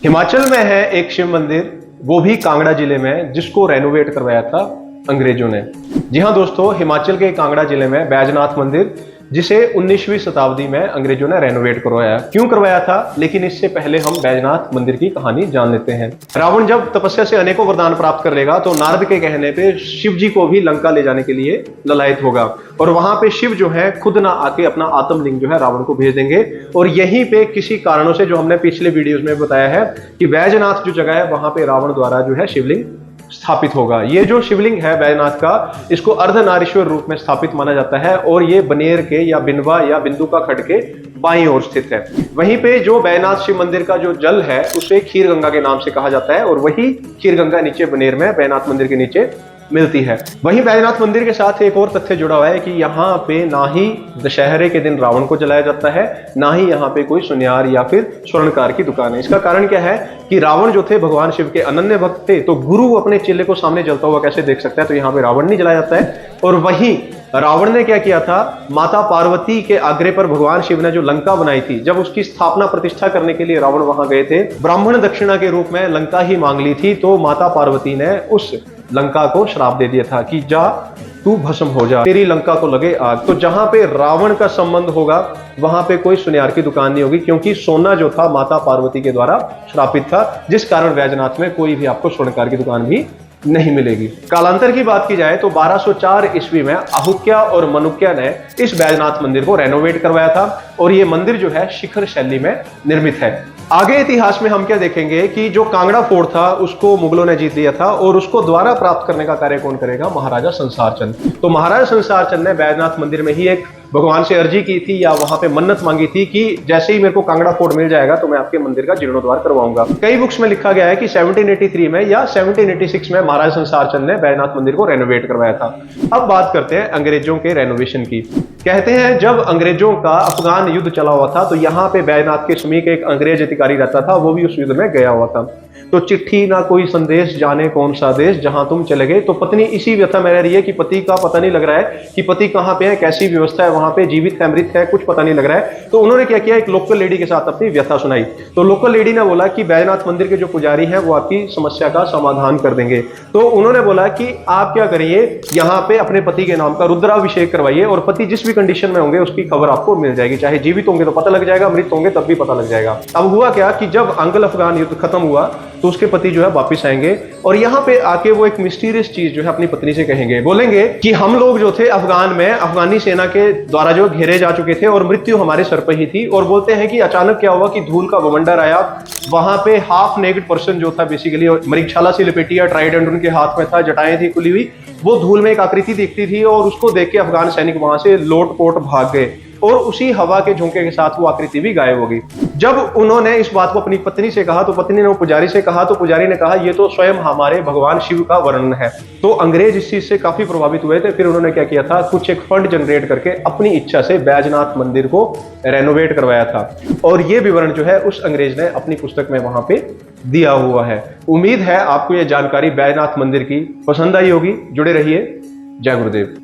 हिमाचल में है एक शिव मंदिर, वो भी कांगड़ा जिले में, जिसको रेनोवेट करवाया था अंग्रेजों ने। जी हाँ दोस्तों, हिमाचल के कांगड़ा जिले में बैजनाथ मंदिर, जिसे 19वीं शताब्दी में अंग्रेजों ने रेनोवेट करवाया। क्यों करवाया था, लेकिन इससे पहले हम बैजनाथ मंदिर की कहानी जान लेते हैं। रावण जब तपस्या से अनेकों वरदान प्राप्त कर लेगा तो नारद के कहने पे शिव जी को भी लंका ले जाने के लिए ललायत होगा, और वहां पे शिव जो है खुद ना आके अपना आत्मलिंग जो है रावण को भेज देंगे। और यहीं पे किसी कारणों से, जो हमने पिछले वीडियोस में बताया है, कि बैजनाथ जो जगह है वहां पे रावण द्वारा जो है शिवलिंग स्थापित होगा। ये जो शिवलिंग है बैजनाथ का, इसको अर्धनारीश्वर रूप में स्थापित माना जाता है, और ये बनेर के या बिनवा या बिंदु का खड़ के बाईं ओर स्थित है। वहीं पे जो बैजनाथ शिव मंदिर का जो जल है उसे खीर गंगा के नाम से कहा जाता है, और वही खीर गंगा नीचे बनेर में बैजनाथ मंदिर के नीचे मिलती है। वहीं बैजनाथ मंदिर के साथ एक और तथ्य जुड़ा हुआ है कि यहाँ पे ना ही दशहरे के दिन रावण को जलाया जाता है, ना ही यहाँ पे कोई सुनियार या फिर स्वर्णकार की दुकान है। इसका कारण क्या है कि रावण जो थे भगवान शिव के अनन्य भक्त थे, तो गुरु अपने चेले को सामने जलता हुआ कैसे देख सकता है, तो यहाँ पे रावण नहीं जलाया जाता है। और वहीं रावण ने क्या किया था, माता पार्वती के आग्रह पर भगवान शिव ने जो लंका बनाई थी, जब उसकी स्थापना प्रतिष्ठा करने के लिए रावण वहां गए थे, ब्राह्मण दक्षिणा के रूप में लंका ही मांग ली थी, तो माता पार्वती ने उस लंका को श्राप दे दिया था कि जा तू भस्म हो जा, तेरी लंका को लगे आग। तो जहां पे रावण का संबंध होगा वहां पे कोई सुनियार की दुकान नहीं होगी, क्योंकि सोना जो था माता पार्वती के द्वारा श्रापित था, जिस कारण बैजनाथ में कोई भी आपको स्वर्णकार की दुकान भी नहीं मिलेगी। कालांतर की बात की जाए तो 1204 ईस्वी में अहुक्या और मनुक्या ने इस बैजनाथ मंदिर को रेनोवेट करवाया था, और ये मंदिर जो है शिखर शैली में निर्मित है। आगे इतिहास में हम क्या देखेंगे कि जो कांगड़ा फोर्ट था उसको मुगलों ने जीत लिया था, और उसको द्वारा प्राप्त करने का कार्य कौन करेगा, महाराजा संसार चंद। तो महाराजा संसार चंद ने बैजनाथ मंदिर में ही एक भगवान से अर्जी की थी, या वहां पे मन्नत मांगी थी कि जैसे ही मेरे को कांगड़ा फोर्ट मिल जाएगा तो मैं आपके मंदिर का जीर्णोद्धार करवाऊंगा। कई बुक्स में लिखा गया है कि 1783 में या 1786 में महाराजा संसार चंद ने बैजनाथ मंदिर को रेनोवेट करवाया था। अब बात करते हैं अंग्रेजों के रेनोवेशन की। कहते हैं जब अंग्रेजों का अफगान युद्ध चला हुआ था, तो यहाँ पे बैजनाथ के समीप एक अंग्रेज अधिकारी रहता था, वो भी उस युद्ध में गया हुआ था। तो चिट्ठी ना कोई संदेश, जाने कौन सा देश, जहां तुम चले गए। तो पत्नी इसी व्यथा में रह रही है कि पति का पता नहीं लग रहा है कि पति कहाँ पे है, कैसी व्यवस्था है वहां पे, जीवित है मृत है, कुछ पता नहीं लग रहा है। तो उन्होंने क्या किया, एक लोकल लेडी के साथ अपनी व्यथा सुनाई। तो लोकल लेडी ने बोला कि बैजनाथ मंदिर के जो पुजारी हैं वो आपकी समस्या का समाधान कर देंगे। तो उन्होंने बोला कि आप क्या करिए, यहाँ पे अपने पति के नाम का रुद्राभिषेक करवाइए, और पति जिस भी कंडीशन में होंगे उसकी खबर आपको मिल जाएगी, चाहे जीवित होंगे तो पता लग जाएगा, मृत होंगे तब भी पता लग जाएगा। अब हुआ क्या कि जब अंग्ल अफगान युद्ध खत्म हुआ तो उसके पति जो है वापिस आएंगे, और यहाँ पे आके वो एक मिस्टीरियस चीज जो है अपनी पत्नी से कहेंगे, बोलेंगे कि हम लोग जो थे अफगान में अफगानी सेना के द्वारा जो घेरे जा चुके थे, और मृत्यु हमारे सर पर ही थी। और बोलते हैं कि अचानक क्या हुआ कि धूल का बवंडर आया, वहां पे हाफ नेकेड पर्सन जो था बेसिकली मृगशाला से लिपेटिया, ट्राइडेंट उनके हाथ में था, जटाएं थी खुली हुई, वो धूल में एक आकृति दिखती थी, और उसको देख के अफगान सैनिक वहां से लोटपोट भाग गए, और उसी हवा के झोंके के साथ वो आकृति भी गायब हो गई। जब उन्होंने इस बात को अपनी पत्नी से कहा, तो पत्नी ने वो पुजारी से कहा, तो पुजारी ने कहा ये तो स्वयं हमारे भगवान शिव का वर्णन है। तो अंग्रेज इस चीज से काफी प्रभावित हुए थे। फिर उन्होंने क्या किया था, कुछ एक फंड जनरेट करके अपनी इच्छा से बैजनाथ मंदिर को रेनोवेट करवाया था, और ये विवरण जो है उस अंग्रेज ने अपनी पुस्तक में वहां पे दिया हुआ है। उम्मीद है आपको ये जानकारी बैजनाथ मंदिर की पसंद आई होगी। जुड़े रहिए। जय गुरुदेव।